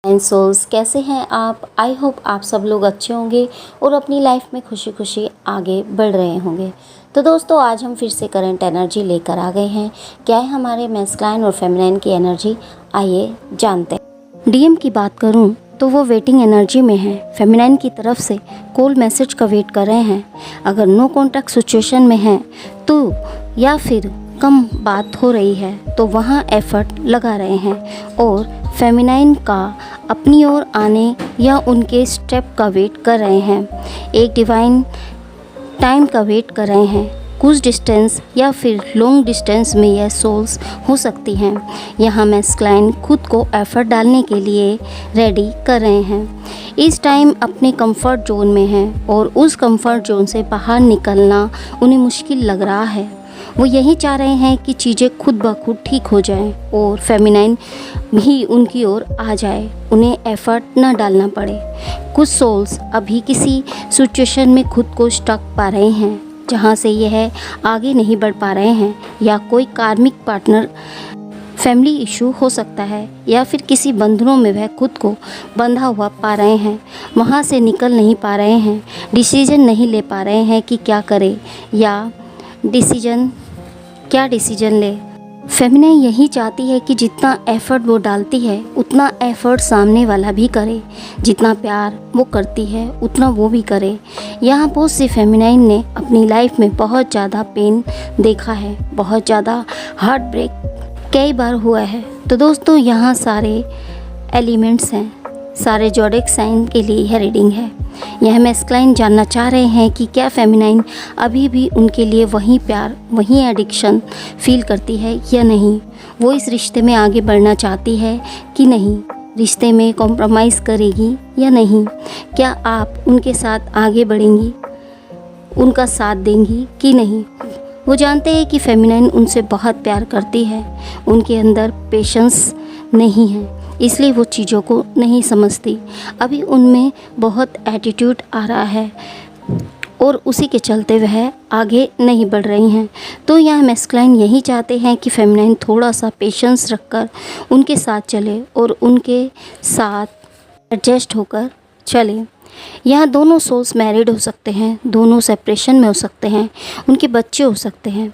And souls, कैसे हैं आप? आई होप आप सब लोग अच्छे होंगे और अपनी लाइफ में खुशी खुशी आगे बढ़ रहे होंगे। तो दोस्तों, आज हम फिर से करंट एनर्जी लेकर आ गए हैं। क्या है हमारे मैस्कुलाइन और फेमिनाइन की एनर्जी, आइए जानते हैं। डीएम की बात करूं तो वो वेटिंग एनर्जी में है। फेमिनाइन की तरफ से कॉल मैसेज का वेट कर रहे हैं। अगर नो कॉन्टैक्ट सिचुएशन में हैं तो या फिर कम बात हो रही है तो वहाँ एफर्ट लगा रहे हैं और फेमिनाइन का अपनी ओर आने या उनके स्टेप का वेट कर रहे हैं। एक डिवाइन टाइम का वेट कर रहे हैं। कुछ डिस्टेंस या फिर लॉन्ग डिस्टेंस में यह सोल्स हो सकती हैं। यहाँ मैस्कुलाइन खुद को एफर्ट डालने के लिए रेडी कर रहे हैं। इस टाइम अपने कंफर्ट जोन में हैं और उस कंफर्ट जोन से बाहर निकलना उन्हें मुश्किल लग रहा है। वो यही चाह रहे हैं कि चीज़ें खुद ब खुद ठीक हो जाएं और फेमिनाइन भी उनकी ओर आ जाए, उन्हें एफर्ट ना डालना पड़े। कुछ सोल्स अभी किसी सिचुएशन में खुद को स्टक पा रहे हैं जहाँ से यह आगे नहीं बढ़ पा रहे हैं, या कोई कार्मिक पार्टनर फैमिली इशू हो सकता है, या फिर किसी बंधनों में वह खुद को बंधा हुआ पा रहे हैं, वहाँ से निकल नहीं पा रहे हैं, डिसीजन नहीं ले पा रहे हैं कि क्या करें या क्या डिसीजन ले। फेमिनाइन यही चाहती है कि जितना एफ़र्ट वो डालती है उतना एफ़र्ट सामने वाला भी करे, जितना प्यार वो करती है उतना वो भी करे। यहाँ बहुत सी फेमिनाइन ने अपनी लाइफ में बहुत ज़्यादा पेन देखा है, बहुत ज़्यादा हार्ट ब्रेक कई बार हुआ है। तो दोस्तों, यहाँ सारे एलिमेंट्स हैं, सारे ज़ोडिएक साइन के लिए यह रीडिंग है। यह मैस्कुलाइन जानना चाह रहे हैं कि क्या फेमिनाइन अभी भी उनके लिए वही प्यार, वही एडिक्शन फील करती है या नहीं। वो इस रिश्ते में आगे बढ़ना चाहती है कि नहीं, रिश्ते में कॉम्प्रोमाइज़ करेगी या नहीं। क्या आप उनके साथ आगे बढ़ेंगी, उनका साथ देंगी कि नहीं। वो जानते हैं कि फेमिनाइन उनसे बहुत प्यार करती है, उनके अंदर पेशेंस नहीं है, इसलिए वो चीज़ों को नहीं समझती। अभी उनमें बहुत एटीट्यूड आ रहा है और उसी के चलते वह आगे नहीं बढ़ रही हैं। तो यहाँ मैस्कुलाइन यही चाहते हैं कि फेमिनाइन थोड़ा सा पेशेंस रखकर उनके साथ चले और उनके साथ एडजस्ट होकर चले। यहाँ दोनों सोल्स मैरिड हो सकते हैं, दोनों सेपरेशन में हो सकते हैं, उनके बच्चे हो सकते हैं।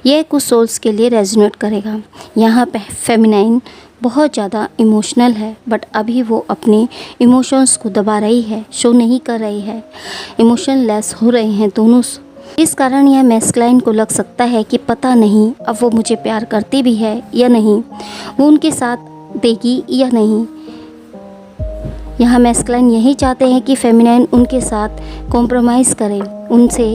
यह कुछ सोल्स के लिए रेजोनेट करेगा। यहाँ पे फेमिनाइन बहुत ज़्यादा इमोशनल है, बट अभी वो अपने इमोशंस को दबा रही है, शो नहीं कर रही है, इमोशन लेस हो रहे हैं दोनों। इस कारण यह मैस्कुलाइन को लग सकता है कि पता नहीं अब वो मुझे प्यार करती भी है या नहीं, वो उनके साथ देगी या नहीं। यहाँ मैस्कुलाइन यही चाहते हैं कि फेमिनाइन उनके साथ कॉम्प्रोमाइज़ करें, उनसे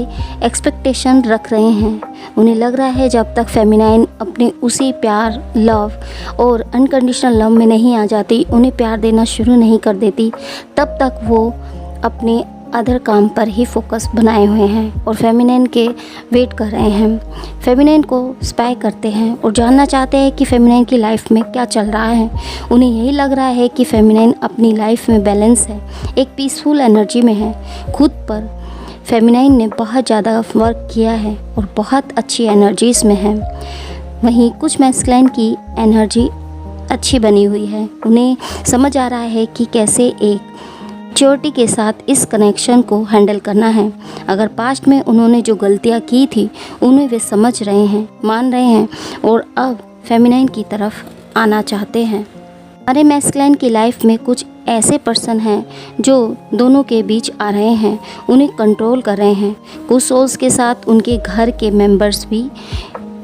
एक्सपेक्टेशन रख रहे हैं। उन्हें लग रहा है जब तक फेमिनाइन अपने उसी प्यार, लव और अनकंडीशनल लव में नहीं आ जाती, उन्हें प्यार देना शुरू नहीं कर देती, तब तक वो अपने अदर काम पर ही फोकस बनाए हुए हैं और फेमिनाइन के वेट कर रहे हैं। फेमिनाइन को स्पाई करते हैं और जानना चाहते हैं कि फेमिनाइन की लाइफ में क्या चल रहा है। उन्हें यही लग रहा है कि फेमिनाइन अपनी लाइफ में बैलेंस है, एक पीसफुल एनर्जी में है। खुद पर फेमिनाइन ने बहुत ज़्यादा वर्क किया है और बहुत अच्छी एनर्जीज़ में है। वहीं कुछ मैस्कुलाइन की एनर्जी अच्छी बनी हुई है। उन्हें समझ आ रहा है कि कैसे एक मैच्योरिटी के साथ इस कनेक्शन को हैंडल करना है। अगर पास्ट में उन्होंने जो गलतियां की थी उन्हें वे समझ रहे हैं, मान रहे हैं और अब फेमिनाइन की तरफ आना चाहते हैं। हमारे मैस्कुलाइन की लाइफ में कुछ ऐसे पर्सन हैं जो दोनों के बीच आ रहे हैं, उन्हें कंट्रोल कर रहे हैं। कुछ सोल्स के साथ उनके घर के मेंबर्स भी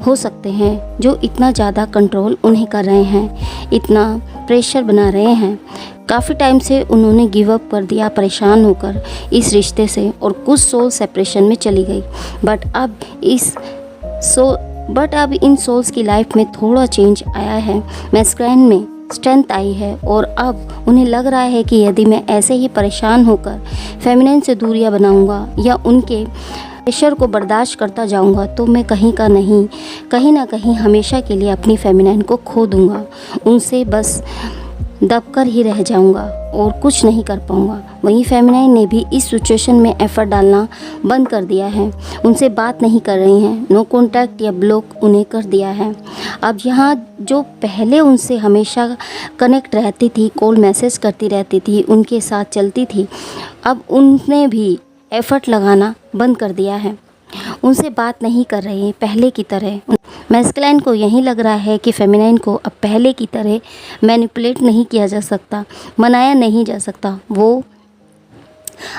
हो सकते हैं जो इतना ज़्यादा कंट्रोल उन्हें कर रहे हैं, इतना प्रेशर बना रहे हैं। काफ़ी टाइम से उन्होंने गिव अप कर दिया परेशान होकर इस रिश्ते से, और कुछ सोल सेपरेशन में चली गई। बट अब इन सोल्स की लाइफ में थोड़ा चेंज आया है। मैस्कुलाइन में स्ट्रेंथ आई है और अब उन्हें लग रहा है कि यदि मैं ऐसे ही परेशान होकर फेमिनाइन से दूरियां बनाऊंगा या उनके प्रेशर को बर्दाश्त करता जाऊंगा तो मैं कहीं ना कहीं हमेशा के लिए अपनी फेमिनाइन को खो दूंगा, उनसे बस दबकर ही रह जाऊंगा। और कुछ नहीं कर पाऊँगा। वहीं फेमिनाइन ने भी इस सिचुएशन में एफ़र्ट डालना बंद कर दिया है, उनसे बात नहीं कर रही हैं, नो कॉन्टैक्ट या ब्लॉक उन्हें कर दिया है। अब यहाँ जो पहले उनसे हमेशा कनेक्ट रहती थी, कॉल मैसेज करती रहती थी, उनके साथ चलती थी, अब उनने भी एफ़र्ट लगाना बंद कर दिया है, उनसे बात नहीं कर रही हैं पहले की तरह। मैस्कुलाइन को यही लग रहा है कि फेमिनाइन को अब पहले की तरह मैनिपुलेट नहीं किया जा सकता, मनाया नहीं जा सकता। वो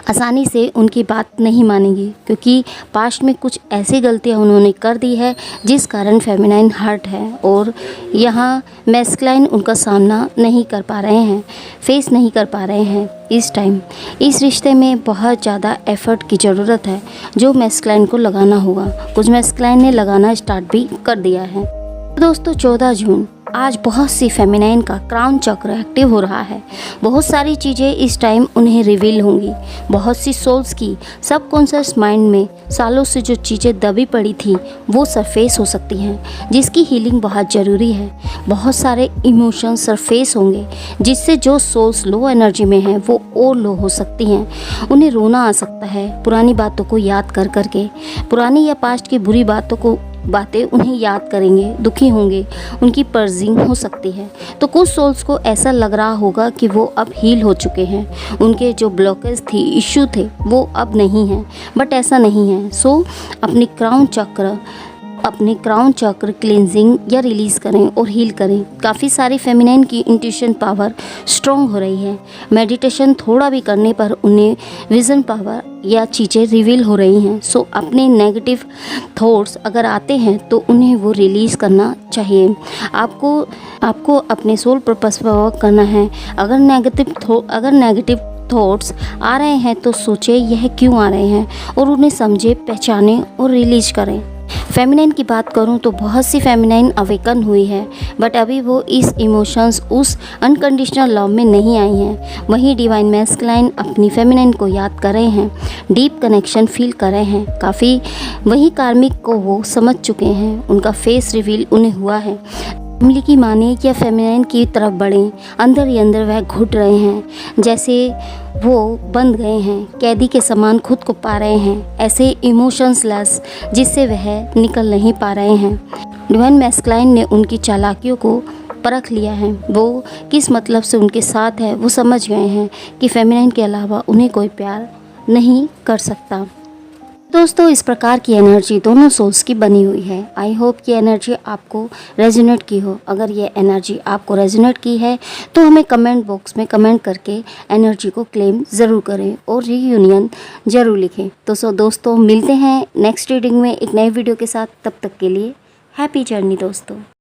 आसानी से उनकी बात नहीं मानेंगी, क्योंकि पास्ट में कुछ ऐसी गलतियां उन्होंने कर दी है जिस कारण फेमिनाइन हर्ट है और यहाँ मैस्कुलाइन उनका सामना नहीं कर पा रहे हैं, फेस नहीं कर पा रहे हैं। इस टाइम इस रिश्ते में बहुत ज़्यादा एफ़र्ट की ज़रूरत है जो मैस्कुलाइन को लगाना होगा। कुछ मैस्कुलाइन ने लगाना स्टार्ट भी कर दिया है। दोस्तों 14 जून आज बहुत सी फेमिनाइन का क्राउन चक्र एक्टिव हो रहा है। बहुत सारी चीज़ें इस टाइम उन्हें रिवील होंगी। बहुत सी सोल्स की सबकॉन्शियस माइंड में सालों से जो चीज़ें दबी पड़ी थी वो सरफेस हो सकती हैं, जिसकी हीलिंग बहुत ज़रूरी है। बहुत सारे इमोशंस सरफेस होंगे जिससे जो सोल्स लो एनर्जी में हैं वो और लो हो सकती हैं। उन्हें रोना आ सकता है पुरानी बातों को याद कर करके, पुरानी या पास्ट की बुरी बातें उन्हें याद करेंगे, दुखी होंगे, उनकी पर्जिंग हो सकती है। तो कुछ सोल्स को ऐसा लग रहा होगा कि वो अब हील हो चुके हैं, उनके जो ब्लॉकेज थी, इश्यू थे, वो अब नहीं हैं, बट ऐसा नहीं है। सो अपने क्राउन चक्र क्लींजिंग या रिलीज़ करें और हील करें। काफ़ी सारी फेमिनाइन की इंट्यूशन पावर स्ट्रॉन्ग हो रही है। मेडिटेशन थोड़ा भी करने पर उन्हें विज़न पावर या चीज़ें रिवील हो रही हैं। सो अपने नेगेटिव थॉट्स अगर आते हैं तो उन्हें वो रिलीज़ करना चाहिए। आपको अपने सोल पर्पस पर वर्क करना है। अगर नेगेटिव थॉट्स आ रहे हैं तो सोचें यह क्यों आ रहे हैं और उन्हें समझे, पहचानें और रिलीज करें। फेमिनाइन की बात करूं तो बहुत सी फेमिनाइन अवेकन हुई है, बट अभी वो इस इमोशंस, उस अनकंडीशनल लव में नहीं आई हैं। वहीं डिवाइन मैस्कुलाइन अपनी फेमिनाइन को याद कर रहे हैं, डीप कनेक्शन फील कर रहे हैं। काफ़ी वहीं कार्मिक को वो समझ चुके हैं, उनका फेस रिवील उन्हें हुआ है। फैमिली की माने या फेमिनाइन की तरफ बढ़ें, अंदर ही अंदर वह घुट रहे हैं, जैसे वो बंद गए हैं, कैदी के समान खुद को पा रहे हैं, ऐसे इमोशंस लेस जिससे वह निकल नहीं पा रहे हैं। डिवाइन मैस्कुलाइन ने उनकी चालाकियों को परख लिया है, वो किस मतलब से उनके साथ है वो समझ गए हैं कि फेमिनाइन के अलावा उन्हें कोई प्यार नहीं कर सकता। दोस्तों इस प्रकार की एनर्जी दोनों सोल्स की बनी हुई है। आई होप कि एनर्जी आपको रेजोनेट की हो। अगर ये एनर्जी आपको रेजोनेट की है तो हमें कमेंट बॉक्स में कमेंट करके एनर्जी को क्लेम ज़रूर करें और रीयूनियन ज़रूर लिखें। तो दोस्तों मिलते हैं नेक्स्ट रीडिंग में एक नए वीडियो के साथ। तब तक के लिए हैप्पी जर्नी दोस्तों।